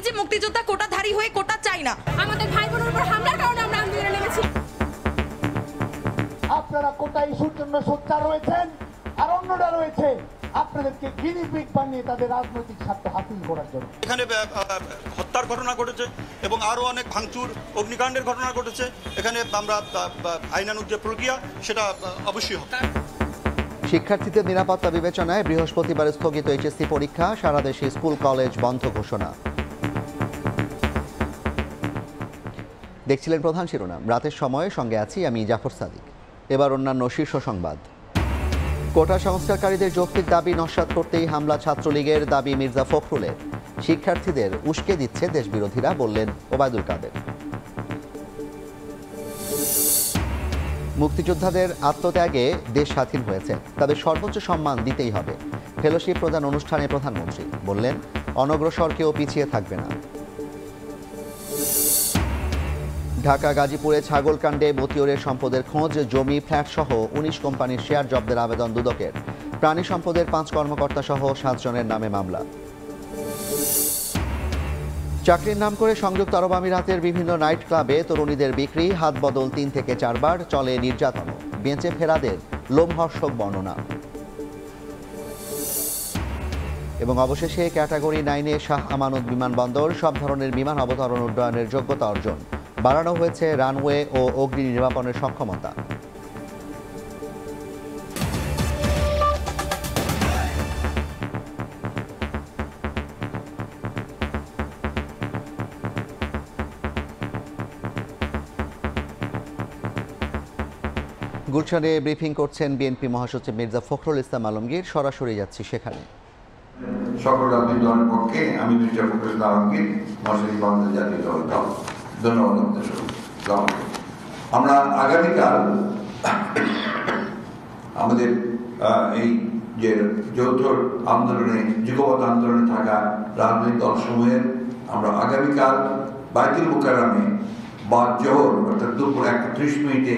যে মুক্তিযোদ্ধা কোটাধারী হয়ে কোটা চাই না। আমাদের ভাই বোনের উপর হামলার কারণে আমরা আন্দোলনে নেমেছি। আপনারা কোটা ইস্যুর জন্য সোচ্চার রয়েছেন, আর অন্যরা রয়েছে আপনাদেরকে গিনিপিগ বানিয়ে তাদের রাজনৈতিক স্বার্থ হাসিল করার জন্য। এখানে হত্যার ঘটনা ঘটেছে এবং আরও অনেক ভাঙচুর অগ্নিকাণ্ডের ঘটনা ঘটেছে। এখানে আমরা আইনানুগ যে প্রক্রিয়া সেটা অবশ্যই হবে। শিক্ষার্থীদের নিরাপত্তা বিবেচনায় বৃহস্পতিবার স্থগিত এইচএসসি পরীক্ষা, সারা দেশে স্কুল কলেজ বন্ধ ঘোষণা। দেখছিলেন প্রধান শিরোনাম, রাতের সময়ে সঙ্গে আছি আমি জাফর সাদিক। এবার অন্যান্য শীর্ষ সংবাদ। কোটা সংস্কারকারীদের যৌক্তিক দাবি নস্যাৎ করতেই হামলা ছাত্রলীগের, দাবি মির্জা ফখরুলের। শিক্ষার্থীদের উস্কে দিচ্ছে দেশবিরোধীরা, বললেন ওবায়দুল কাদের। মুক্তিযোদ্ধাদের আত্মত্যাগে দেশ স্বাধীন হয়েছে, তাদের সর্বোচ্চ সম্মান দিতেই হবে। ফেলোশিপ প্রদান অনুষ্ঠানে প্রধানমন্ত্রী বললেন, অনগ্রসর কেউ পিছিয়ে থাকবে না। ঢাকা গাজীপুরে ছাগলকাণ্ডে মতিউরের সম্পদের খোঁজ, জমি ফ্ল্যাট সহ 19 কোম্পানির শেয়ার জব্দের আবেদন দুদকের। প্রাণী সম্পদের 5 কর্মকর্তা সহ 7 জনের নামে মামলা। চাকরির নাম করে সংযুক্ত আরব আমিরাতের বিভিন্ন নাইট ক্লাবে তরুণীদের বিক্রি, হাত বদল 3 থেকে 4 বার, চলে নির্যাতন। বেঁচে ফেরাদের লোমহর্ষক বর্ণনা। এবং অবশেষে ক্যাটাগরি 9-এ শাহ আমানত বিমানবন্দর, সব ধরনের বিমান অবতরণ উড্ডয়নের যোগ্যতা অর্জন। বাড়ানো হয়েছে রানওয়ে ও অগ্নি নির্বাপনের সক্ষমতা। গুলশানে ব্রিফিং করছেন বিএনপি মহাসচিব মির্জা ফখরুল ইসলাম আলমগীর। সরাসরি যাচ্ছি সেখানে। সকল আন্দোলনের পক্ষে আমি মির্জা ফখরুল ইসলাম আলমগীর, মহাসচিব বাংলাদেশ জাতীয় দল। ধন্যবাদ। আমরা আগামীকাল আমাদের এই যে যৌথ আন্দোলনে, যুগপৎ আন্দোলনে থাকা রাজনৈতিক দলসমূহের আমরা আগামীকাল বাইতুল মুকাররমে বাদ জোহর অর্থাৎ দুপুর 1:30 মিনিটে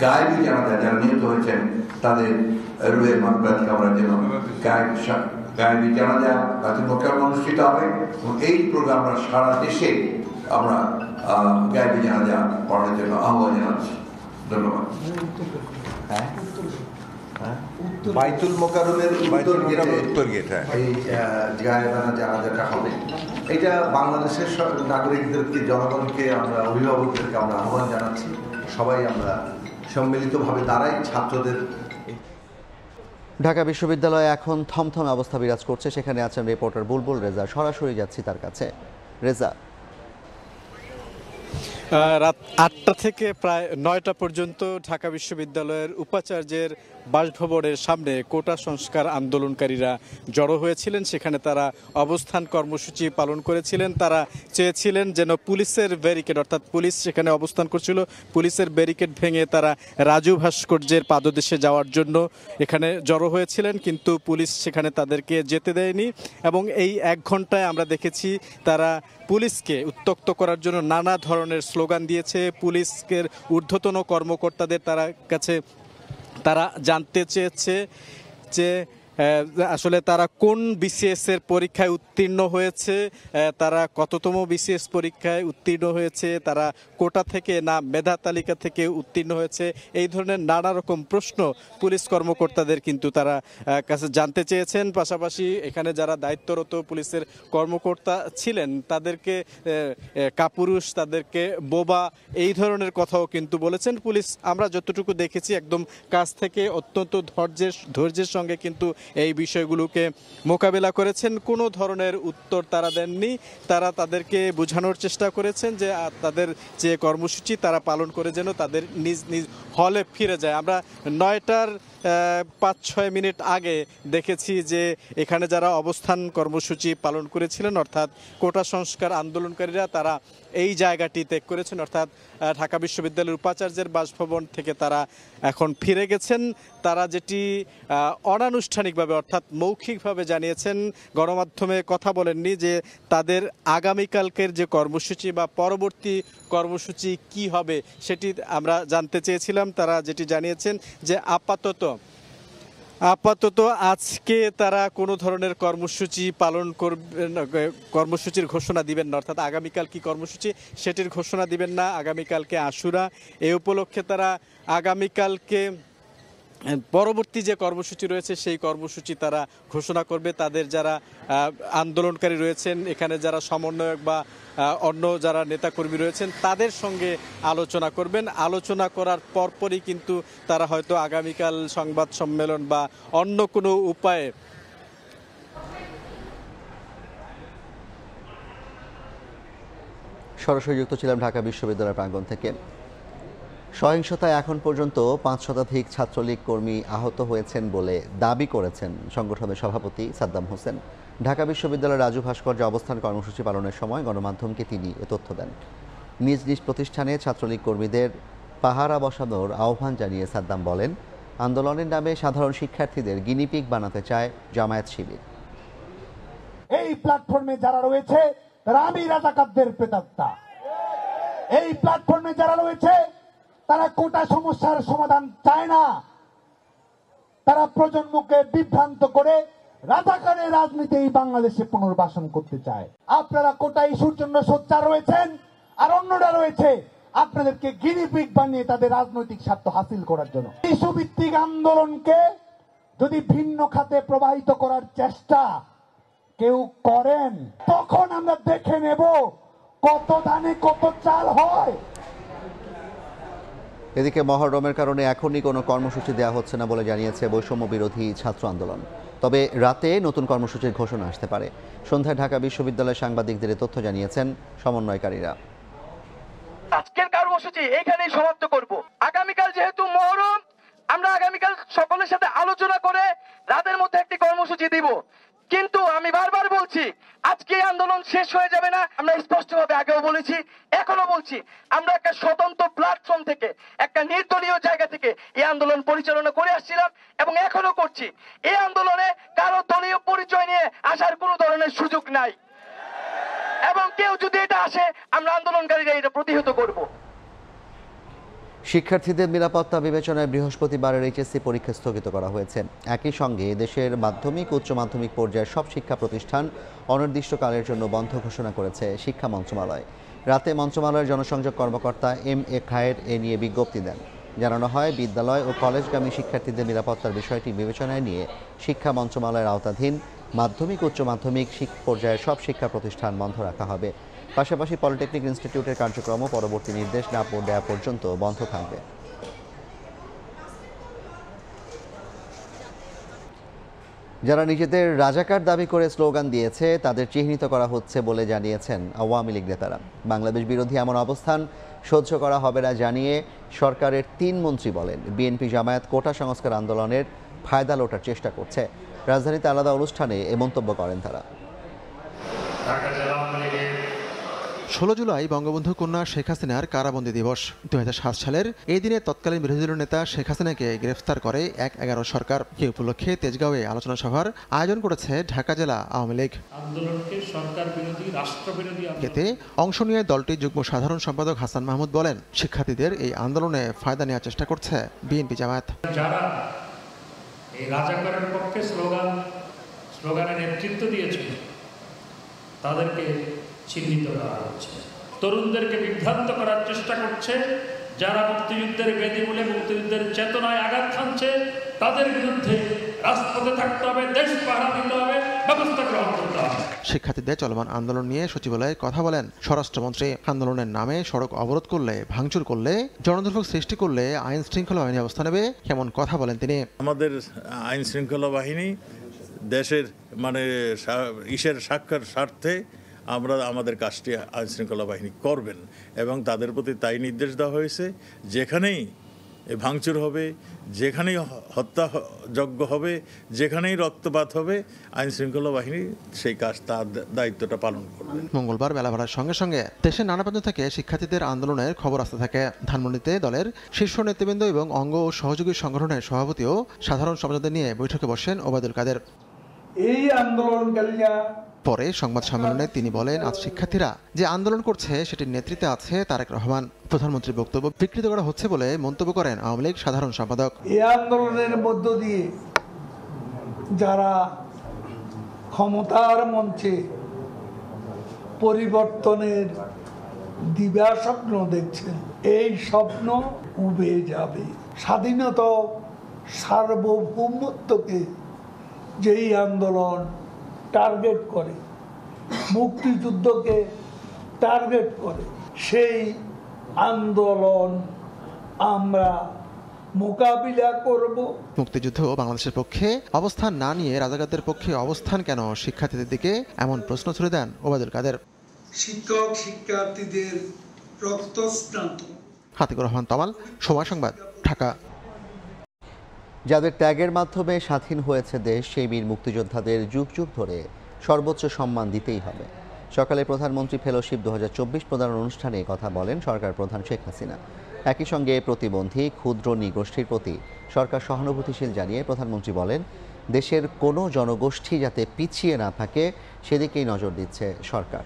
গায়েবী জানাজা, যারা নিহত হয়েছেন তাদের রুহের মাগফিরাত কামনার জন্য গায়েবী জানাজা বাইতুল মুকাররমে অনুষ্ঠিত হবে। এবং এই প্রোগ্রামটা সারা দেশে আমরা গায়েবী জানাজা পড়ার জন্য আহ্বান জানাচ্ছি। ধন্যবাদ। বাইতুল মোকাররমের উত্তর গেট এই গায়েবানা জানাজাটা হবে। এটা বাংলাদেশের নাগরিকদেরকে, জনগণকে, আমরা অভিভাবকদেরকে আমরা আহ্বান জানাচ্ছি, সবাই আমরা সম্মিলিতভাবে দাঁড়াই ছাত্রদের। ঢাকা বিশ্ববিদ্যালয়ে এখন থমথমে অবস্থা বিরাজ করছে, সেখানে আছেন রিপোর্টার বুলবুল রেজা। সরাসরি যাচ্ছি তার কাছে। রেজা, রাত 8টা থেকে প্রায় 9টা পর্যন্ত ঢাকা বিশ্ববিদ্যালয়ের উপাচার্যের বাসভবনের সামনে কোটা সংস্কার আন্দোলনকারীরা জড়ো হয়েছিলেন। সেখানে তারা অবস্থান কর্মসূচি পালন করেছিলেন। তারা চেয়েছিলেন যেন পুলিশের ব্যারিকেড, অর্থাৎ পুলিশ সেখানে অবস্থান করছিল, পুলিশের ব্যারিকেড ভেঙে তারা রাজু ভাস্কর্যের পাদদেশে যাওয়ার জন্য এখানে জড়ো হয়েছিলেন, কিন্তু পুলিশ সেখানে তাদেরকে যেতে দেয়নি। এবং এই 1 ঘন্টায় আমরা দেখেছি তারা পুলিশকে উত্ত্যক্ত করার জন্য নানা ধরনের স্লোগান দিয়েছে। পুলিশের ঊর্ধ্বতন কর্মকর্তাদের কাছে তারা জানতে চেয়েছে যে আসলে তারা কোন বিসিএস এর পরীক্ষায় উত্তীর্ণ হয়েছে, তারা কততম বিসিএস পরীক্ষায় উত্তীর্ণ হয়েছে, তারা কোটা থেকে না মেধা তালিকা থেকে উত্তীর্ণ হয়েছে। এই ধরনের নানা রকম প্রশ্ন পুলিশ কর্মকর্তাদের কিন্তু তারা কাছে জানতে চেয়েছেন। পাশাপাশি এখানে যারা দায়িত্বরত পুলিশের কর্মকর্তা ছিলেন তাদেরকে কাপুরুষ, তাদেরকে বোবা, এই ধরনের কথাও কিন্তু বলেছেন পুলিশ। আমরা যতটুকু দেখেছি একদম কাছ থেকে অত্যন্ত ধৈর্যের সঙ্গে কিন্তু এই বিষয়গুলোকে মোকাবেলা করেছেন। কোনো ধরনের উত্তর তারা দেননি। তারা তাদেরকে বোঝানোর চেষ্টা করেছেন যে তাদের যে কর্মসূচি তারা পালন করে যেন তাদের নিজ নিজ হলে ফিরে যায়। আমরা 9টার 5-6 মিনিট আগে দেখেছি যে এখানে যারা অবস্থান কর্মসূচি পালন করেছিলেন, অর্থাৎ কোটা সংস্কার আন্দোলনকারীরা, তারা এই জায়গাটি ত্যাগ করেছেন, অর্থাৎ ঢাকা বিশ্ববিদ্যালয়ের উপাচার্যের বাসভবন থেকে তারা এখন ফিরে গেছেন। তারা যেটি অনানুষ্ঠানিকভাবে অর্থাৎ মৌখিকভাবে জানিয়েছেন, গণমাধ্যমে কথা বলেননি, যে তাদের আগামীকালকের যে কর্মসূচি বা পরবর্তী কর্মসূচি কি হবে সেটি আমরা জানতে চেয়েছিলাম। তারা যেটি জানিয়েছেন যে আপাতত আপাতত আজকে তারা কোনো ধরনের কর্মসূচি পালন করবেন, কর্মসূচির ঘোষণা দিবেন না, অর্থাৎ আগামীকাল কি কর্মসূচি সেটির ঘোষণা দিবেন না। আগামীকালকে আশুরা, এই উপলক্ষে তারা আগামীকালকে পরবর্তী যে কর্মসূচি রয়েছে সেই কর্মসূচি তারা ঘোষণা করবে। তাদের যারা আন্দোলনকারী রয়েছেন, এখানে যারা সমন্বয়ক বা অন্য যারা নেতাকর্মী রয়েছেন তাদের সঙ্গে আলোচনা করবেন। আলোচনা করার পরপরই কিন্তু তারা হয়তো আগামীকাল সংবাদ সম্মেলন বা অন্য কোনো উপায়ে সরাসরি যুক্ত ছিলাম ঢাকা বিশ্ববিদ্যালয় প্রাঙ্গণ থেকে। সহিংসতায় এখন পর্যন্ত 5 শতাধিক ছাত্রলীগ কর্মী আহত হয়েছেন বলে দাবি করেছেন সংগঠনের সভাপতি সাদ্দাম হোসেন। ঢাকা বিশ্ববিদ্যালয়ের রাজু ভাস্কর্যে অবস্থান কর্মসূচি পালনের সময় গণমাধ্যমকে তিনি এ তথ্য দেন। নিজ নিজ প্রতিষ্ঠানে ছাত্রলীগ কর্মীদের পাহারা বসানোর আহ্বান জানিয়ে সাদ্দাম বলেন, আন্দোলনের নামে সাধারণ শিক্ষার্থীদের গিনিপিগ বানাতে চায় জামায়াত শিবির। এই প্ল্যাটফর্মে যারা রয়েছে তারা আমি রাজাকারদের প্রেতাত্মা। এই প্ল্যাটফর্মে যারা রয়েছে তারা কোটা সমস্যার সমাধান চায় না, তারা প্রজন্মকে বিভ্রান্ত করে রাজাকারের রাজনীতি এই বাংলাদেশে পুনর্বাসন করতে চায়। আপনারা কোটা ইস্যুর জন্য সোচ্চার রয়েছেন, আর অন্যরা রয়েছে আপনাদেরকে গিনিপিগ বানিয়ে তাদের রাজনৈতিক স্বার্থ হাসিল করার জন্য। ইস্যু ভিত্তিক আন্দোলনকে যদি ভিন্ন খাতে প্রবাহিত করার চেষ্টা কেউ করেন, তখন আমরা দেখে নেব কত ধানে কত চাল হয়। এদিকে মহরমের কারণে এখনই কোনো কর্মসূচি দেওয়া হচ্ছে না বলে জানিয়েছে বৈষম্য বিরোধী ছাত্র আন্দোলন। তবে রাতে নতুন কর্মসূচির ঘোষণা আসতে পারে। সন্ধ্যায় ঢাকা বিশ্ববিদ্যালয়ের সাংবাদিকদের তথ্য জানিয়েছেন সমন্বয়কারীরা। আজকের কর্মসূচি এখানেই সমাপ্ত করব। আগামীকাল যেহেতু মহরম, আমরা আগামীকাল সকলের সাথে আলোচনা করে রাতের মধ্যে একটি কর্মসূচি দিব। কিন্তু আমি বারবার বলছি, আজকে আন্দোলন শেষ হয়ে যাবে না। আমরা স্পষ্টভাবে আগেও বলেছি, এখনো বলছি, আমরা একটা স্বতন্ত্র প্ল্যাটফর্ম থেকে, একটা নির্দলীয় জায়গা থেকে এই আন্দোলন পরিচালনা করে আসছিলাম এবং এখনো করছি। এই আন্দোলনে কারো দলীয় পরিচয় নিয়ে আসার কোনো ধরনের সুযোগ নাই, এবং কেউ যদি এটা আসে আমরা আন্দোলনকারীরা এটা প্রতিহত করব। শিক্ষার্থীদের নিরাপত্তা বিবেচনায় বৃহস্পতিবারের এইচএসসি পরীক্ষা স্থগিত করা হয়েছে। একই সঙ্গে দেশের মাধ্যমিক উচ্চ মাধ্যমিক পর্যায়ের সব শিক্ষা প্রতিষ্ঠান অনির্দিষ্টকালের জন্য বন্ধ ঘোষণা করেছে শিক্ষা মন্ত্রণালয়। রাতে মন্ত্রণালয়ের জনসংযোগ কর্মকর্তা এম.এ. খায়ের এ নিয়ে বিজ্ঞপ্তি দেন। জানানো হয়, বিদ্যালয় ও কলেজগামী শিক্ষার্থীদের নিরাপত্তার বিষয়টি বিবেচনায় নিয়ে শিক্ষা মন্ত্রণালয়ের আওতাধীন মাধ্যমিক উচ্চ মাধ্যমিক পর্যায়ের সব শিক্ষা প্রতিষ্ঠান বন্ধ রাখা হবে। পাশাপাশি পলিটেকনিক ইনস্টিটিউটের কার্যক্রমও পরবর্তী নির্দেশ না দেওয়া পর্যন্ত বন্ধ থাকবে। যারা নিজেদের রাজাকার দাবি করে স্লোগান দিয়েছে তাদের চিহ্নিত করা হচ্ছে বলে জানিয়েছেন আওয়ামী লীগ নেতারা। বাংলাদেশ বিরোধী এমন অবস্থান সহ্য করা হবে না জানিয়ে সরকারের 3 মন্ত্রী বলেন, বিএনপি জামায়াত কোটা সংস্কার আন্দোলনের ফায়দা লোটার চেষ্টা করছে। রাজধানীতে আলাদা অনুষ্ঠানে এ মন্তব্য করেন তারা। 16 জুলাই বঙ্গবন্ধু কন্যা শেখ হাসিনার কারাবন্দী দিবস। 2007 সালের এই দিনে তৎকালীন বিরোধী দলীয় নেতা শেখ হাসিনাকে গ্রেফতার করে 1/11 সরকার। এই উপলক্ষে তেজগাঁওয়ে আলোচনা সভার আয়োজন করেছে ঢাকা জেলা আওয়ামী লীগ। এতে অংশ নিয়ে দলটির যুগ্ম সাধারণ সম্পাদক হাসান মাহমুদ বলেন, শিক্ষার্থীদের এই আন্দোলনে ফায়দা নেওয়ার চেষ্টা করছে বিএনপি জামায়াত। যারা এই রাজাকারের পক্ষে স্লোগানের নেতৃত্ব দিয়েছে তাদেরকে চিহ্নিত করা হচ্ছে। তরুণদেরকে বিভ্রান্ত করার চেষ্টা করছে। যারা মুক্তিযুদ্ধের বেদিমূলে মুক্তিযুদ্ধের চেতনায় আঘাত হানছে তাদের বিরুদ্ধে রাজপথে থাকতে হবে, দেশ পাহারা দিতে হবে, ব্যবস্থা গ্রহণ করতে হবে। শিক্ষার্থীদের চলমান আন্দোলন নিয়ে সচিবালয়ে কথা বলেন স্বরাষ্ট্রমন্ত্রী। আন্দোলনের নামে সড়ক অবরোধ করলে, ভাঙচুর করলে, জনদুর্ভোগ সৃষ্টি করলে আইন শৃঙ্খলা বাহিনী অবস্থা নেবে, কেমন কথা বলেন তিনি। আমাদের আইন শৃঙ্খলা বাহিনী দেশের সাক্ষার স্বার্থে আমরা আমাদের কাজটি আইন শৃঙ্খলা বাহিনী করবেন এবং তাদের প্রতি তাই নির্দেশ দেওয়া হয়েছে। যেখানেই ভাঙচুর হবে, যেখানেই হত্যাযজ্ঞ হবে, যেখানেই রক্তপাত হবে, আইন শৃঙ্খলা বাহিনী সেই কাজ তার দায়িত্বটা পালন করবে। মঙ্গলবার বেলা বাড়ার সঙ্গে সঙ্গে দেশের নানা প্রান্ত থেকে শিক্ষার্থীদের আন্দোলনের খবর আসতে থাকে। ধানমন্ডিতে দলের শীর্ষ নেতৃবৃন্দ এবং অঙ্গ ও সহযোগী সংগঠনের সভাপতি ও সাধারণ সম্পাদকদের নিয়ে বৈঠকে বসেন ওবায়দুল কাদের। এই আন্দোলনকারীরা পরে সংবাদ সম্মেলনে তিনি বলেন, আজ শিক্ষার্থীরা যে আন্দোলন করছে সেটির নেতৃত্বে আছে তারেক রহমান। প্রধানমন্ত্রীর বক্তব্য বিকৃত করা হচ্ছে বলে মন্তব্য করেন আওয়ামী লীগ সাধারণ সম্পাদক। এই আন্দোলনের মধ্য দিয়ে যারা ক্ষমতার মঞ্চে পরিবর্তনের দিবা স্বপ্ন দেখছেন, এই স্বপ্ন উবে যাবে। স্বাধীনতা সার্বভৌমত্বকে যেই আন্দোলন টার্গেট করে, মুক্তিযুদ্ধকে টার্গেট করে, সেই আন্দোলন আমরা মোকাবিলা করব। মুক্তিযুদ্ধ ও বাংলাদেশের পক্ষে অবস্থান না নিয়ে রাজাকারদের পক্ষে অবস্থান কেন শিক্ষার্থীদের দিকে, এমন প্রশ্ন ছুড়ে দেন ওবায়দুল কাদের। শিক্ষক শিক্ষার্থীদের রক্তস্নাত। হাতিকুর রহমান তমাল, সময় সংবাদ, ঢাকা। যাদের ত্যাগের মাধ্যমে স্বাধীন হয়েছে দেশ, সেই বীর মুক্তিযোদ্ধাদের যুগ যুগ ধরে সর্বোচ্চ সম্মান দিতেই হবে। সকালে প্রধানমন্ত্রী ফেলোশিপ 2024 প্রদান অনুষ্ঠানে কথা বলেন সরকার প্রধান শেখ হাসিনা। একই সঙ্গে প্রতিবন্ধী ক্ষুদ্র নৃগোষ্ঠীর প্রতি সরকার সহানুভূতিশীল জানিয়ে প্রধানমন্ত্রী বলেন, দেশের কোনো জনগোষ্ঠী যাতে পিছিয়ে না থাকে সেদিকেই নজর দিচ্ছে সরকার।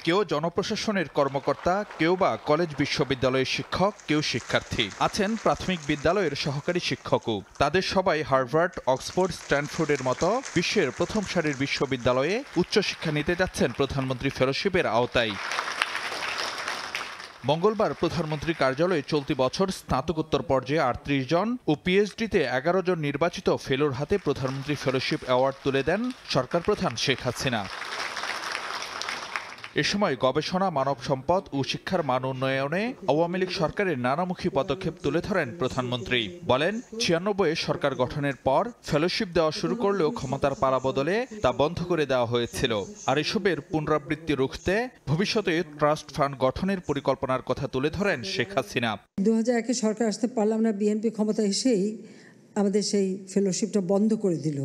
কেউ জনপ্রশাসনের কর্মকর্তা, কেউ বা কলেজ বিশ্ববিদ্যালয়ের শিক্ষক, কেউ শিক্ষার্থী, আছেন প্রাথমিক বিদ্যালয়ের সহকারী শিক্ষকও। তাদের সবাই হার্ভার্ড, অক্সফোর্ড, স্ট্যানফোর্ডের মতো বিশ্বের প্রথম সারির বিশ্ববিদ্যালয়ে উচ্চশিক্ষা নিতে যাচ্ছেন প্রধানমন্ত্রী ফেলোশিপের আওতায়। মঙ্গলবার প্রধানমন্ত্রী কার্যালয়ে চলতি বছর স্নাতকোত্তর পর্যায়ে 38 জন ও পিএইচডিতে 11 জন নির্বাচিত ফেলোর হাতে প্রধানমন্ত্রী ফেলোশিপ অ্যাওয়ার্ড তুলে দেন সরকার প্রধান শেখ হাসিনা। এ সময় গবেষণা, মানব সম্পদ ও শিক্ষার মান উন্নয়নে আওয়ামী লীগ সরকারের নানামুখী পদক্ষেপ তুলে ধরেন প্রধানমন্ত্রী। বলেন, 96-এ সরকার গঠনের পর ফেলোশিপ দেওয়া শুরু করলেও ক্ষমতার পালাবদলে তা বন্ধ করে দেওয়া হয়েছিল। আর এসবের পুনরাবৃত্তি রুখতে ভবিষ্যতে ট্রাস্ট ফান্ড গঠনের পরিকল্পনার কথা তুলে ধরেন শেখ হাসিনা। 2001-এ সরকার আসতে পারলাম না, বিএনপি ক্ষমতা এসেই আমাদের সেই ফেলোশিপটা বন্ধ করে দিল।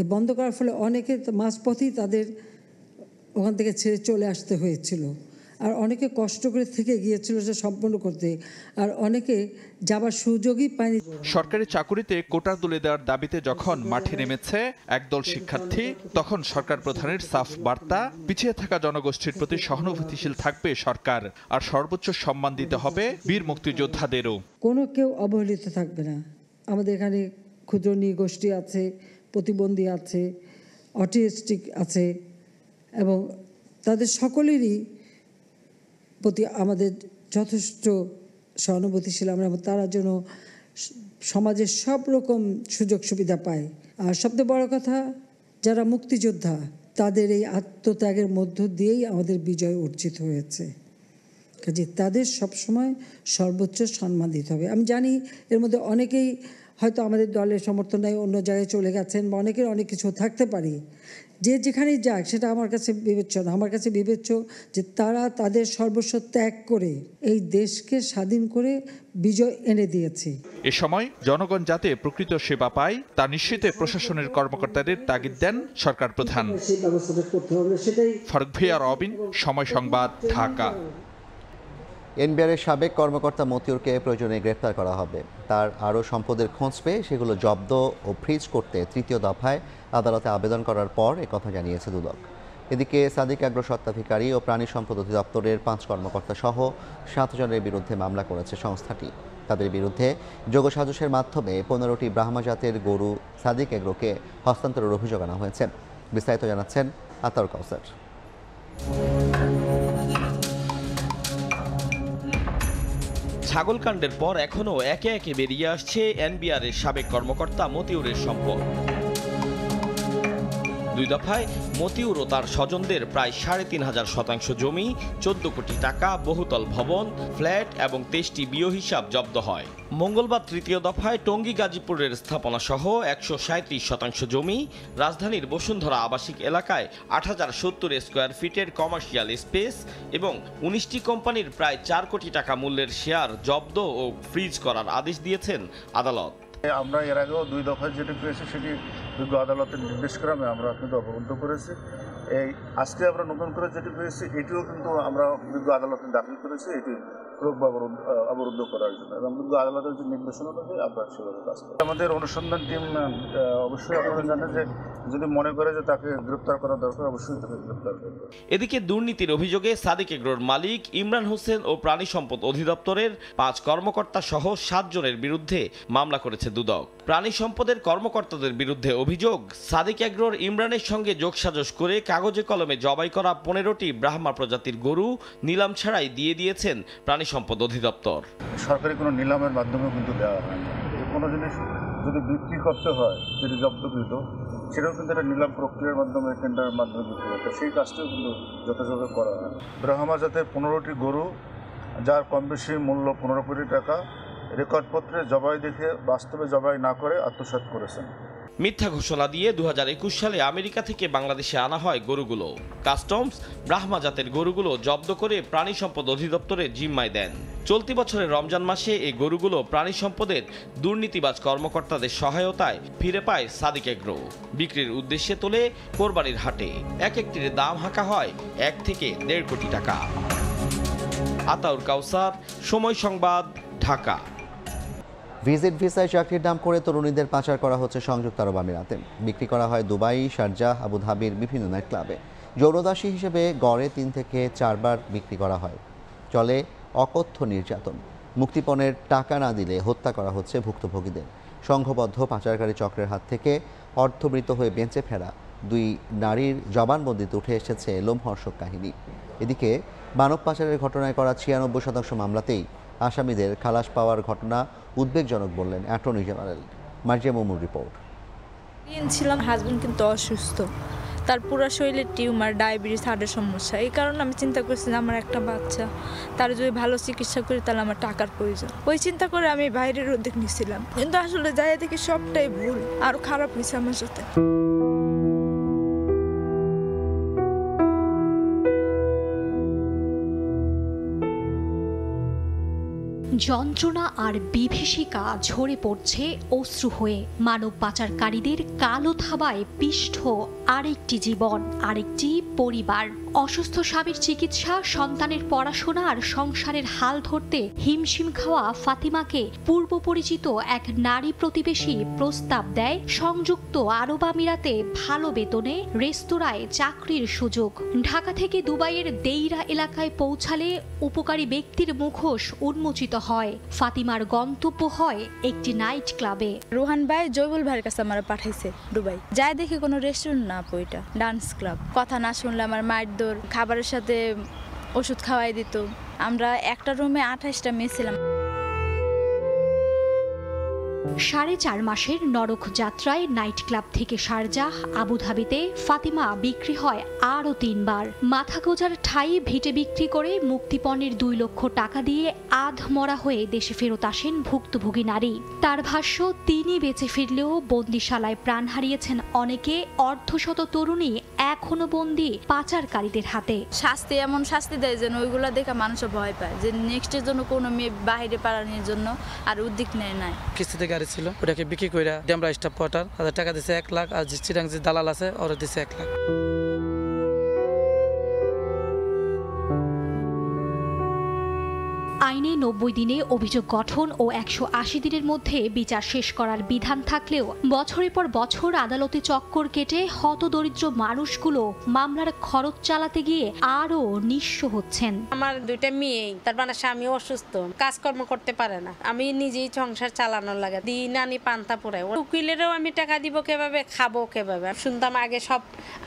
এই বন্ধ করার ফলে অনেকে মাঝপথেই তাদের ওখান থেকে ছেড়ে চলে আসতে হয়েছিল, আর অনেকে কষ্ট করে থেকে গিয়েছিল সে সম্পন্ন করতে, আর অনেকে যাবার সুযোগই পায়নি। সরকারি চাকুরিতে কোটা তুলে দেওয়ার দাবিতে যখন মাঠে নেমেছে একদল শিক্ষার্থী, তখন সরকার প্রধানের সাফ বার্তা, পিছিয়ে থাকা জনগোষ্ঠীর প্রতি সহানুভূতিশীল থাকবে সরকার, আর সর্বোচ্চ সম্মান দিতে হবে বীর মুক্তিযোদ্ধাদেরও। কোনো কেউ অবহেলিত থাকবে না। আমাদের এখানে ক্ষুদ্র নৃগোষ্ঠী আছে, প্রতিবন্ধী আছে, অটিস্টিক আছে, এবং তাদের সকলেরই প্রতি আমাদের যথেষ্ট সহানুভূতিশীল আমরা, তারা যেন সমাজের সব রকম সুযোগ সুবিধা পায়। আর সবচেয়ে বড় কথা, যারা মুক্তিযোদ্ধা তাদের এই আত্মত্যাগের মধ্য দিয়েই আমাদের বিজয় অর্জিত হয়েছে, কাজে তাদের সবসময় সর্বোচ্চ সম্মান দিতে হবে। আমি জানি এর মধ্যে অনেকেই হয়তো আমাদের দলের সমর্থন নাই, অন্য জায়গায় চলে গেছেন, বা অনেকের অনেক কিছু থাকতে পারে, যে যেখানেই যাক সেটা আমার কাছে বিবেচ্য না। আমার কাছে বিবেচ্য যে তারা তাদের সর্বস্ব ত্যাগ করে এই দেশকে স্বাধীন করে বিজয় এনে দিয়েছে। এ সময় জনগণ যাতে প্রকৃত সেবা পায় তা নিশ্চিতে প্রশাসনের কর্মকর্তাদের তাগিদ দেন সরকার প্রধান। ফারুক ভিয়া, রবিন, সময় সংবাদ, ঢাকা। এনবিআরের সাবেক কর্মকর্তা মতিউরকে প্রয়োজনে গ্রেফতার করা হবে। তার আরও সম্পদের খোঁজ পেয়ে সেগুলো জব্দ ও ফ্রিজ করতে তৃতীয় দফায় আদালতে আবেদন করার পর একথা জানিয়েছে দুদক। এদিকে সাদিক আগ্রো স্বত্বাধিকারী ও প্রাণী সম্পদ অধিদপ্তরের 5 কর্মকর্তা সহ 7 জনের বিরুদ্ধে মামলা করেছে সংস্থাটি। তাদের বিরুদ্ধে যোগসাজশের মাধ্যমে 15টি ব্রাহ্মা জাতের গরু সাদিক এগ্রোকে হস্তান্তরের অভিযোগ আনা হয়েছে। বিস্তারিত জানাচ্ছেন আতাউর কাউসার। ছাগলকাণ্ডের পর এখনও একে একে বেরিয়ে আসছে এনবিআরের সাবেক কর্মকর্তা মতিউরের সম্পদ। 2 দফায় মতিউর ও তার স্বজনদের প্রায় 3,500 শতাংশ জমি, 14 কোটি টাকা, বহুতল ভবন, ফ্ল্যাট এবং 23টি বিও হিসাব জব্দ হয়। মঙ্গলবার তৃতীয় দফায় টঙ্গী গাজীপুরের স্থাপনা সহ 137 শতাংশ জমি, রাজধানীর বসুন্ধরা আবাসিক এলাকায় 8070 স্কোয়ার ফিটের কমার্শিয়াল স্পেস এবং 19টি কোম্পানির প্রায় 4 কোটি টাকা মূল্যের শেয়ার জব্দ ও ফ্রিজ করার আদেশ দিয়েছেন আদালত। আমরা এর আগেও 2 দফায় যেটি পেয়েছি সেটি বিজ্ঞ আদালতের নির্দেশক্রমে আমরা কিন্তু অবগত করেছি এই আজকে আমরা নতুন করে যেটি পেয়েছি এটিও কিন্তু আমরা বিজ্ঞ আদালতে দাখিল করেছি, এটি অবরুদ্ধ করার জন্য, এবং বিজ্ঞ আদালতের যে নির্দেশনা অনুযায়ী আমরা সেভাবে কাজ করি। আমাদের অনুসন্ধান টিম অবশ্যই আপনারা জানেন যে যদি মনে করে যে তাকে গ্রেপ্তার করা দরকার, অবশ্যই তাকে গ্রেপ্তার করবে। এদিকে দুর্নীতির অভিযোগে সাদিক এগ্রোর মালিক ইমরান হোসেন ও প্রাণী সম্পদ অধিদপ্তরের 5 কর্মকর্তা সহ 7 জনের বিরুদ্ধে মামলা করেছে দুদক। প্রাণী সম্পদের কর্মকর্তাদের বিরুদ্ধে অভিযোগ, সাদিক এগ্রোর ইমরানের সঙ্গে যোগসাজশ করে কাগজে কলমে জবাই করা 15টি ব্রাহ্মা প্রজাতির গরু নিলাম ছাড়াই দিয়ে দিয়েছেন প্রাণী সম্পদ অধিদপ্তর। সরকারি কোনো নিলামের মাধ্যমে কিন্তু দেওয়া হয় না। কোনো জিনিস যদি বিক্রি করতে হয়, যদি জব্দকৃত, সেটাও কিন্তু একটা নিলাম প্রক্রিয়ার মাধ্যমে, টেন্ডারের মাধ্যমে বিক্রি হয়, সেই কাজটাও কিন্তু যথাযথ করা হয়। ব্রাহ্মা জাতের 15টি গরু, যার কম বেশি মূল্য 15 কোটি টাকা, রেকর্ডপত্রে জবাই দেখে বাস্তবে জবাই না করে আত্মসাৎ করেছেন। মিথ্যা ঘোষণা দিয়ে 2021 সালে আমেরিকা থেকে বাংলাদেশে আনা হয় গরুগুলো। কাস্টমস ব্রাহ্মা জাতের গরুগুলো জব্দ করে প্রাণী সম্পদ অধিদপ্তরে জিম্মায় দেন। চলতি বছরের রমজান মাসে এই গরুগুলো প্রাণী সম্পদের দুর্নীতিবাজ কর্মকর্তাদের সহায়তায় ফিরে পায় সাদিক এগ্রো। বিক্রির উদ্দেশ্যে তোলে কোরবানির হাটে। এক একটির দাম হাঁকা হয় 1 থেকে 1.5 কোটি টাকা। আতাউর কাউসার, সময় সংবাদ, ঢাকা। ভিজিট ভিসায় চাকরির নাম করে তরুণীদের পাচার করা হচ্ছে সংযুক্ত আরব আমিরাতে। বিক্রি করা হয় দুবাই, শারজাহ, আবুধাবির বিভিন্ন নাইট ক্লাবে। যৌনদাসী হিসেবে গড়ে 3 থেকে 4 বার বিক্রি করা হয়। চলে অকথ্য নির্যাতন। মুক্তিপণের টাকা না দিলে হত্যা করা হচ্ছে ভুক্তভোগীদের। সংঘবদ্ধ পাচারকারী চক্রের হাত থেকে অর্ধমৃত হয়ে বেঁচে ফেরা 2 নারীর জবানবন্দিতে উঠে এসেছে লোমহর্ষক কাহিনী। এদিকে মানব পাচারের ঘটনায় করা 96% মামলাতেই আসামিদের খালাস পাওয়ার ঘটনা উদ্বেগজনক বললেন অ্যাটর্নি জেনারেল। মার্জিয়া মুমুর রিপোর্ট। ছিলাম, হাজবেন্ড কিন্তু অসুস্থ, তার পুরো শরীরে টিউমার, ডায়াবেটিস, হার্টের সমস্যা। এই কারণে আমি চিন্তা করছি যে আমার একটা বাচ্চা, তার যদি ভালো চিকিৎসা করি তাহলে আমার টাকার প্রয়োজন। ওই চিন্তা করে আমি বাইরের উদ্যোগ নিয়েছিলাম, কিন্তু আসলে যাই দেখি সবটাই ভুল, আরো খারাপ হয়েছে আমার সাথে। যন্ত্রণা আর বিভীষিকা ঝরে পড়ছে অশ্রু হয়ে। মানব পাচারকারীদের কালো থাবায় পিষ্ট আরেকটি জীবন, আরেকটি পরিবার। অসুস্থ স্বামীর চিকিৎসা, সন্তানের পড়াশোনা আর সংসারের হাল ধরতে হিমশিম খাওয়া ফাতিমাকে পূর্ব পরিচিত এক নারী প্রতিবেশী প্রস্তাব দেয় সংযুক্ত আরব আমিরাতে ভালো বেতনে রেস্তোরাঁয় চাকরির সুযোগ। ঢাকা থেকে দুবাইয়ের দেইরা এলাকায় পৌঁছালে উপকারী ব্যক্তির মুখোশ উন্মোচিত হয়। ফাতিমার গন্তব্য হয় একটি নাইট ক্লাবে। রোহান ভাই জয়বুল ভাইয়ের কাছে আমার পাঠাইছে দুবাই। যাই দেখি কোনো রেস্টুরেন্ট না, ওইটা ডান্স ক্লাব। কথা না শুনলে আমার মায়ের দৌড়, খাবারের সাথে ওষুধ খাওয়াই দিত। আমরা একটা রুমে 28টা মেয়ে ছিলাম। 4.5 মাসের নরক যাত্রায় নাইট ক্লাব থেকে শারজাহ, আবুধাবিতে ফাতিমা বিক্রি হয় আরও 3 বার। মাথা গোজার ঠাই ভিটে বিক্রি করে মুক্তিপণের 2 লক্ষ টাকা দিয়ে আধ মরা হয়ে দেশে ফেরত আসেন ভুক্তভোগী নারী। তার ভাষ্য, তিনি বেঁচে ফিরলেও বন্দিশালায় প্রাণ হারিয়েছেন অনেকে। অর্ধশত তরুণী এখনো বন্দী পাচারকারীদের হাতে। শাস্তি এমন শাস্তি দেয় যেন ওইগুলো দেখে মানুষ ভয় পায়, যে নেক্সটের জন্য কোনো মেয়ে বাইরে পালানোর জন্য আর উদ্যোগ নেয় নাই। কিস্তিতে গাড়ি ছিল, ওটাকে বিক্রি করে ডেমরা স্টাফ কোয়ার্টার তাদের টাকা দিচ্ছে 1 লাখ, আর চিরাং যে দালাল আছে ওরা দিচ্ছে 1 লাখ। আইনে 90 দিনে অভিযোগ গঠন ও 180 দিনের মধ্যে বিচার শেষ করার বিধান থাকলেও বছরের পর বছর আদালতে চক্কর কেটে হতদরিদ্র মানুষগুলো মামলার খরচ চালাতে গিয়ে আরও নিঃস্ব হচ্ছেন। আমার 2টা মেয়ে, তার মানে স্বামী অসুস্থ, কাজকর্ম করতে পারে না। আমি নিজেই সংসার চালানোর লাগে, দিন আনি পান্তা পোড়াই। উকিলেরও আমি টাকা দিব কিভাবে, খাবো কিভাবে? শুনতাম আগে সব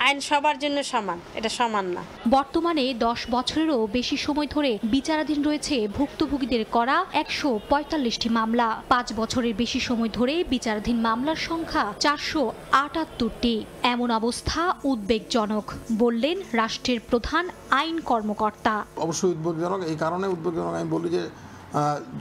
আইন সবার জন্য সমান, এটা সমান না। বর্তমানে 10 বছরেরও বেশি সময় ধরে বিচারাধীন রয়েছে ভুক্তভোগীদের করা 145টি মামলা। 5 বছরের বেশি সময় ধরে বিচারাধীন মামলার সংখ্যা 478টি। এমন অবস্থা উদ্বেগজনক বললেন রাষ্ট্রের প্রধান আইন কর্মকর্তা। অবশ্যই উদ্বেগজনক। এই কারণে উদ্বেগজনক আমি বলি যে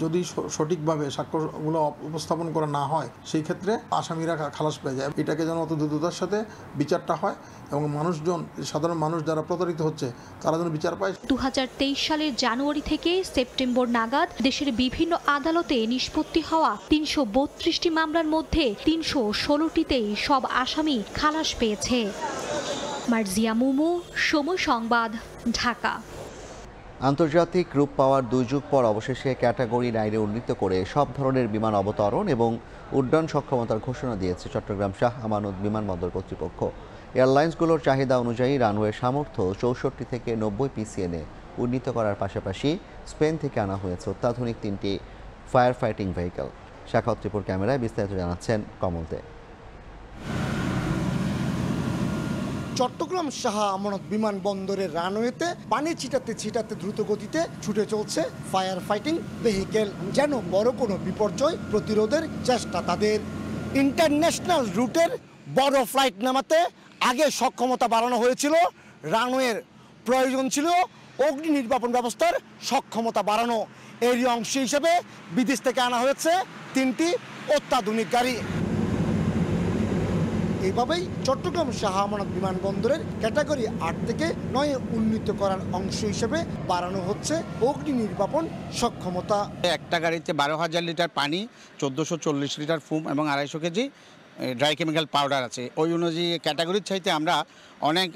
যদি সঠিকভাবে সাক্ষ্যগুলো উপস্থাপন করা না হয়, সেই ক্ষেত্রে আসামিরা খালাস পেয়ে যায়। এটাকে যেন অত দ্রুততার সাথে বিচারটা হয় এবং মানুষজন, সাধারণ মানুষ যারা প্রতারিত হচ্ছে তারা যেন বিচার পায়। 2023 সালের জানুয়ারি থেকে সেপ্টেম্বর নাগাদ দেশের বিভিন্ন আদালতে নিষ্পত্তি হওয়া 332টি মামলার মধ্যে 316টিতেই সব আসামি খালাস পেয়েছে। মার্জিয়া মুমু, সময় সংবাদ, ঢাকা। আন্তর্জাতিক রূপ পাওয়ার 2 যুগ পর অবশেষে ক্যাটাগরি 9-এ উন্নীত করে সব ধরনের বিমান অবতরণ এবং উড্ডয়ন সক্ষমতার ঘোষণা দিয়েছে চট্টগ্রাম শাহ আমানত বিমানবন্দর কর্তৃপক্ষ। এয়ারলাইন্সগুলোর চাহিদা অনুযায়ী রানওয়ে সামর্থ্য 64 থেকে 90 PCN-এ উন্নীত করার পাশাপাশি স্পেন থেকে আনা হয়েছে অত্যাধুনিক 3টি fire fighting vehicle. Shakhawat Tripura ক্যামেরায় বিস্তারিত জানাচ্ছেন কমল দে। চট্টগ্রাম শাহ আমানত বিমানবন্দরের রানওয়েতে পানি ছিটাতে ছিটাতে দ্রুত গতিতে ছুটে চলছে ফায়ার ফাইটিং ভেহিকেল, যেন বড় কোনো বিপর্যয় প্রতিরোধের চেষ্টা তাদের। ইন্টারন্যাশনাল রুটের বড় ফ্লাইট নামাতে আগে সক্ষমতা বাড়ানো হয়েছিল, রানওয়ের প্রয়োজন ছিল অগ্নি নির্বাপন ব্যবস্থার সক্ষমতা বাড়ানো। এরই অংশ হিসেবে বিদেশ থেকে আনা হয়েছে 3টি অত্যাধুনিক গাড়ি। এইভাবেই চট্টগ্রাম শাহ আমানত বিমানবন্দরের ক্যাটাগরি 8 থেকে 9-এ উন্নীত করার অংশ হিসেবে বাড়ানো হচ্ছে অগ্নি নির্বাপন সক্ষমতা। একটা গাড়িতে 12,000 লিটার পানি, 1440 লিটার ফুম এবং 250 কেজি ড্রাই কেমিক্যাল পাউডার আছে। ওই অনুযায়ী ক্যাটাগরির চাইতে আমরা অনেক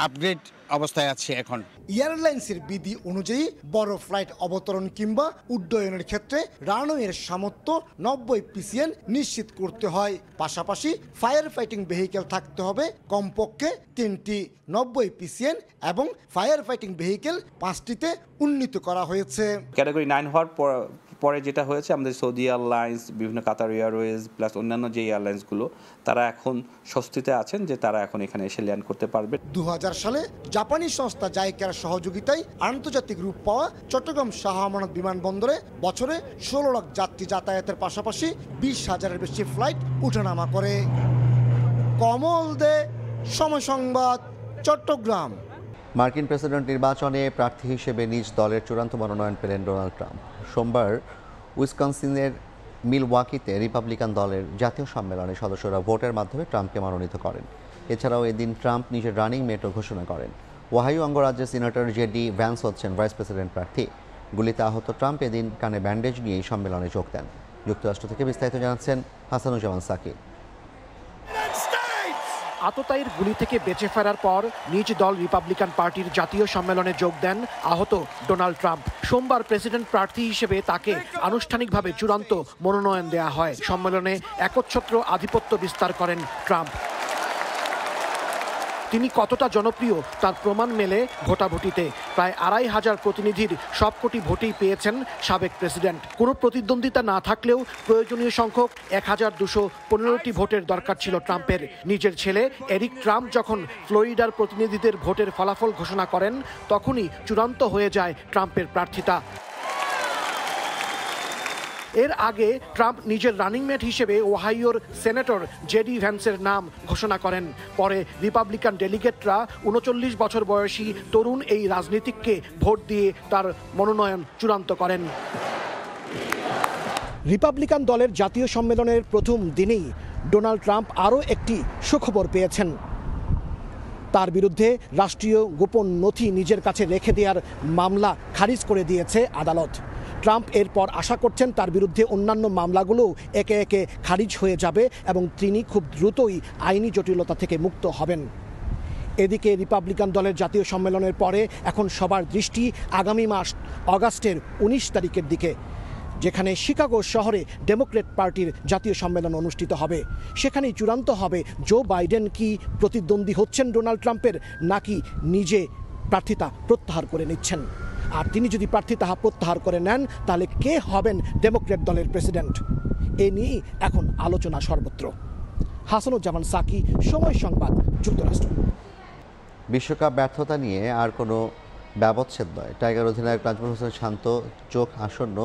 আপগ্রেড অবস্থায় আছি এখন। এয়ারলাইন্সের বিধি অনুযায়ী বড় ফ্লাইট অবতরণ কিংবা উড্ডয়নের ক্ষেত্রে রানওয়ের সামর্থ্য 90 PCN নিশ্চিত করতে হয়। পাশাপাশি ফায়ার ফাইটিং ভেহিকেল থাকতে হবে কমপক্ষে 3টি 90 PCN এবং ফায়ার ফাইটিং ভেহিকেল 5টিতে উন্নীত করা হয়েছে। ক্যাটাগরি 9 হওয়ার পরে যেটা হয়েছে, আমাদের সৌদি এয়ারলাইন্স, বিভিন্ন কাতার এয়ারওয়েজ প্লাস অন্যান্য যে এয়ারলাইন্সগুলো, তারা এখন স্বস্তিতে আছেন যে তারা এখন এখানে এসে ল্যান্ড করতে পারবে। 2000 সালে জাপানি সংস্থা জাইকার সহযোগিতায় আন্তর্জাতিক রূপ পাওয়া চট্টগ্রাম শাহ আমানত বিমানবন্দরে বছরে 16 লাখ যাত্রী যাতায়াতের পাশাপাশি 20,000-এর বেশি ফ্লাইট উঠানামা করে। কমল দে, সময় সংবাদ, চট্টগ্রাম। মার্কিন প্রেসিডেন্ট নির্বাচনে প্রার্থী হিসেবে নিজ দলের চূড়ান্ত মনোনয়ন পেলেন ডোনাল্ড ট্রাম্প। সোমবার উইসকনসিনের মিলওয়াকিতে রিপাবলিকান দলের জাতীয় সম্মেলনে সদস্যরা ভোটের মাধ্যমে ট্রাম্পকে মনোনীত করেন। এছাড়াও এদিন ট্রাম্প নিজের রানিং মেটও ঘোষণা করেন। ওহাইও অঙ্গরাজ্যের সিনেটর জেডি ভ্যান্স হচ্ছেন ভাইস প্রেসিডেন্ট প্রার্থী। গুলিতে আহত ট্রাম্প এদিন কানে ব্যান্ডেজ নিয়ে এই সম্মেলনে যোগ দেন। যুক্তরাষ্ট্র থেকে বিস্তারিত জানাচ্ছেন হাসানুজ্জামান সাকি। আততায়ীর গুলি থেকে বেঁচে ফেরার পর নিজ দল রিপাবলিকান পার্টির জাতীয় সম্মেলনে যোগ দেন আহত ডোনাল্ড ট্রাম্প। সোমবার প্রেসিডেন্ট প্রার্থী হিসেবে তাকে আনুষ্ঠানিকভাবে চূড়ান্ত মনোনয়ন দেওয়া হয়। সম্মেলনে একচ্ছত্র আধিপত্য বিস্তার করেন ট্রাম্প। তিনি কতটা জনপ্রিয় তার প্রমাণ মেলে ভোটাভুটিতে। প্রায় 2,500 প্রতিনিধির সবকটি ভোটেই পেয়েছেন সাবেক প্রেসিডেন্ট। কোনো প্রতিদ্বন্দ্বিতা না থাকলেও প্রয়োজনীয় সংখ্যক 1,215টি ভোটের দরকার ছিল ট্রাম্পের। নিজের ছেলে এরিক ট্রাম্প যখন ফ্লোরিডার প্রতিনিধিদের ভোটের ফলাফল ঘোষণা করেন, তখনই চূড়ান্ত হয়ে যায় ট্রাম্পের প্রার্থিতা। এর আগে ট্রাম্প নিজের রানিং মেট হিসেবে ওহাইওর সেনেটর জেডি ভ্যান্সের নাম ঘোষণা করেন। পরে রিপাবলিকান ডেলিগেটরা 39 বছর বয়সী তরুণ এই রাজনীতিককে ভোট দিয়ে তার মনোনয়ন চূড়ান্ত করেন। রিপাবলিকান দলের জাতীয় সম্মেলনের প্রথম দিনেই ডোনাল্ড ট্রাম্প আরও একটি সুখবর পেয়েছেন। তার বিরুদ্ধে রাষ্ট্রীয় গোপন নথি নিজের কাছে রেখে দেওয়ার মামলা খারিজ করে দিয়েছে আদালত। ট্রাম্প এরপর আশা করছেন তার বিরুদ্ধে অন্যান্য মামলাগুলোও একে একে খারিজ হয়ে যাবে এবং তিনি খুব দ্রুতই আইনি জটিলতা থেকে মুক্ত হবেন। এদিকে রিপাবলিকান দলের জাতীয় সম্মেলনের পরে এখন সবার দৃষ্টি আগামী মাস অগাস্টের 19 তারিখের দিকে, যেখানে শিকাগো শহরে ডেমোক্র্যাট পার্টির জাতীয় সম্মেলন অনুষ্ঠিত হবে। সেখানেই চূড়ান্ত হবে জো বাইডেন কি প্রতিদ্বন্দ্বী হচ্ছেন ডোনাল্ড ট্রাম্পের, নাকি নিজে প্রার্থিতা প্রত্যাহার করে নিচ্ছেন। আর তিনি যদি প্রার্থিতা প্রত্যাহার করে নেন, তাহলে কে হবেন ডেমোক্র্যাট দলের প্রেসিডেন্ট, এ নিয়েই এখন আলোচনা সর্বত্র। হাসানুজ্জামান সাকি, সময় সংবাদ, যুক্তরাষ্ট্র। বিশ্বকাপ ব্যর্থতা নিয়ে আর কোনো ব্যবচ্ছেদ নয়। টাইগার অধিনায়ক নাজমুল হোসেন শান্ত চোখ আসন্ন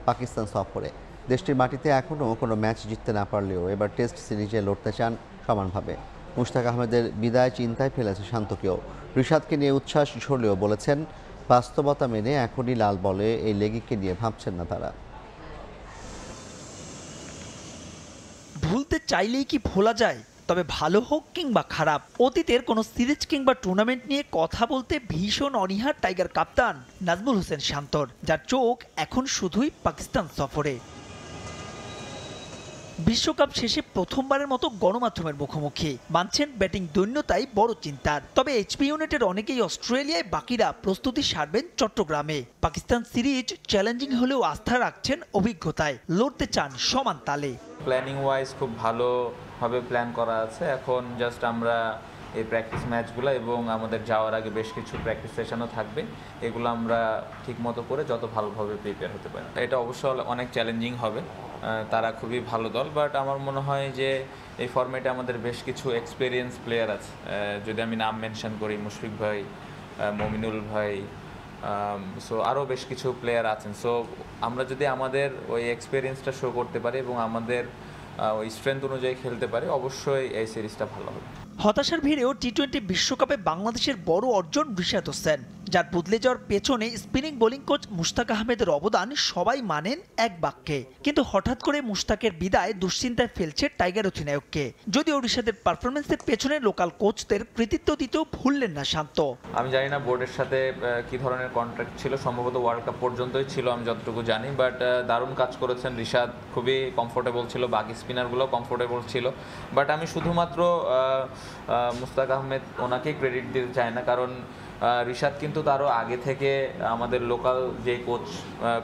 পাকিস্তান সফরে। দেশটির মাটিতে এখনও কোনো ম্যাচ জিততে না পারলেও এবার টেস্ট সিরিজে লড়তে চান সমানভাবে। মুশতাক আহমেদের বিদায় চিন্তায় ফেলেছে শান্তকেও। রিশাদকে নিয়ে উচ্ছ্বাস ঝরলেও বলেছেন বাস্তবতা মেনে এখনই লাল বলে এই লেগিকে নিয়ে ভাবছেন না তারা। ভুলতে চাইলেই কি ভোলা যায়? তবে ভালো হোক কিংবা খারাপ, অতীতের কোনো সিরিজ কিংবা টুর্নামেন্ট নিয়ে কথা বলতে ভীষণ অনীহা টাইগার কাপ্তান নাজমুল হোসেন শান্তর, যার চোখ এখন শুধুই পাকিস্তান সফরে। বিশ্বকাপ শেষে প্রথমবারের মতো গণমাধ্যমের মুখোমুখি, মানছেন ব্যাটিং দৈন্যতাই বড় চিন্তার। তবে এইচপি ইউনিটের অনেকেই অস্ট্রেলিয়ায়, বাকিরা প্রস্তুতি সারবেন চট্টগ্রামে। পাকিস্তান সিরিজ চ্যালেঞ্জিং হলেও আস্থা রাখছেন অভিজ্ঞতায়, লড়তে চান সমান তালে। প্ল্যানিং ওয়াইজ খুব ভালোভাবে প্ল্যান করা আছে। এখন জাস্ট আমরা এই প্র্যাকটিস ম্যাচগুলো এবং আমাদের যাওয়ার আগে বেশ কিছু প্র্যাকটিস সেশনও থাকবে, এগুলো আমরা ঠিকমতো করে যত ভালোভাবে প্রিপেয়ার হতে পারি। এটা অবশ্যই অনেক চ্যালেঞ্জিং হবে, তারা খুবই ভালো দল, বাট আমার মনে হয় যে এই ফরম্যাটে আমাদের বেশ কিছু এক্সপিরিয়েন্স প্লেয়ার আছে। যদি আমি নাম মেনশন করি, মুশফিক ভাই, মমিনুল ভাই, সো আরও বেশ কিছু প্লেয়ার আছেন। সো আমরা যদি আমাদের ওই এক্সপিরিয়েন্সটা শো করতে পারি এবং আমাদের ওই স্ট্রেংথ অনুযায়ী খেলতে পারি, অবশ্যই এই সিরিজটা ভালো হবে। হতাশার ভিড়েও টি-20 বিশ্বকাপে বাংলাদেশের বড় অর্জন রিশাদ হোসেন, যার বদলে যাওয়ার পেছনে স্পিনিং বোলিং কোচ মুশতাক আহমেদের অবদান সবাই মানেন এক বাক্যে। কিন্তু হঠাৎ করে মুশতাকের বিদায় দুশ্চিন্তায় ফেলছে টাইগার অধিনায়ককে। যদিও রিশাদের পারফরমেন্সের পেছনে লোকাল কোচদের কৃতিত্ব দিতেও ভুললেন না শান্ত। আমি জানি না বোর্ডের সাথে কি ধরনের কন্ট্রাক্ট ছিল, সম্ভবত ওয়ার্ল্ড কাপ পর্যন্তই ছিল আমি যতটুকু জানি, বাট দারুণ কাজ করেছেন রিশাদ, খুবই কমফোর্টেবল ছিল, বাকি স্পিনারগুলো কমফোর্টেবল ছিল। বাট আমি শুধুমাত্র মুশতাক আহমেদ ওনাকেই ক্রেডিট দিতে চাই না, কারণ রিশাদ কিন্তু তারও আগে থেকে আমাদের লোকাল যে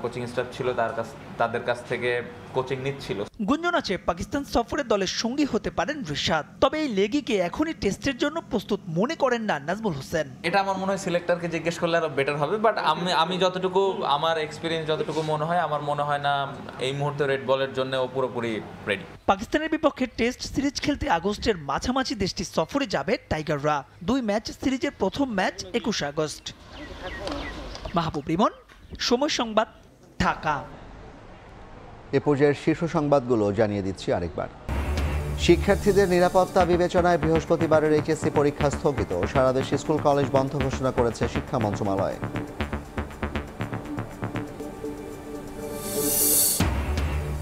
কোচিং স্টাফ ছিল তাদের কাছ থেকে কোচিং নিচ্ছিল। গুঞ্জন আছে পাকিস্তান সফরে দলের সঙ্গী হতে পারেন রিশাদ, তবে এই লেগিকে এখনই টেস্টের জন্য প্রস্তুত মনে করেন না নাজমুল হোসেন। এটা আমার মনে হয় সিলেক্টরকে জিজ্ঞেস করলে আরো বেটার হবে, বাট আমি যতটুকু আমার এক্সপিরিয়েন্স যতটুকু মনে হয়, আমার মনে হয় না এই মুহূর্তে রেড বলের জন্য ও পুরোপুরি রেডি। পাকিস্তানের বিপক্ষে টেস্ট সিরিজ খেলতে আগস্টের মাঝামাঝি দেশটি সফরে যাবে টাইগাররা। 2 ম্যাচ সিরিজের প্রথম ম্যাচ 21 আগস্ট। মাহবুব রিমন, সময় সংবাদ, ঢাকা। এ পর্যায়ের শীর্ষ সংবাদগুলো জানিয়ে দিচ্ছি আরেকবার। শিক্ষার্থীদের নিরাপত্তা বিবেচনায় বৃহস্পতিবারের এইচএসসি পরীক্ষা স্থগিত। সারা দেশে স্কুল কলেজ বন্ধ ঘোষণা করেছে শিক্ষা মন্ত্রণালয়।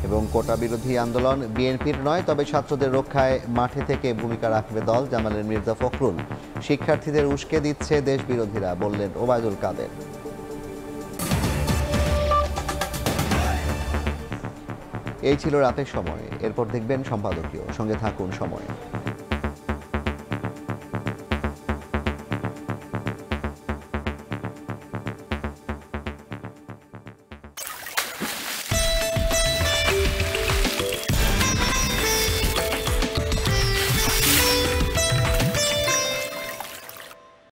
এবং কোটা বিরোধী আন্দোলন বিএনপির নয়, তবে ছাত্রদের রক্ষায় মাঠে থেকে ভূমিকা রাখবে দল। জামালের মির্জা ফখরুল, শিক্ষার্থীদের উস্কে দিচ্ছে দেশ বিরোধীরা, বললেন ওবায়দুল কাদের। এই ছিল রাতের সময়, এরপর দেখবেন সম্পাদকীয়। সঙ্গে থাকুন সময়।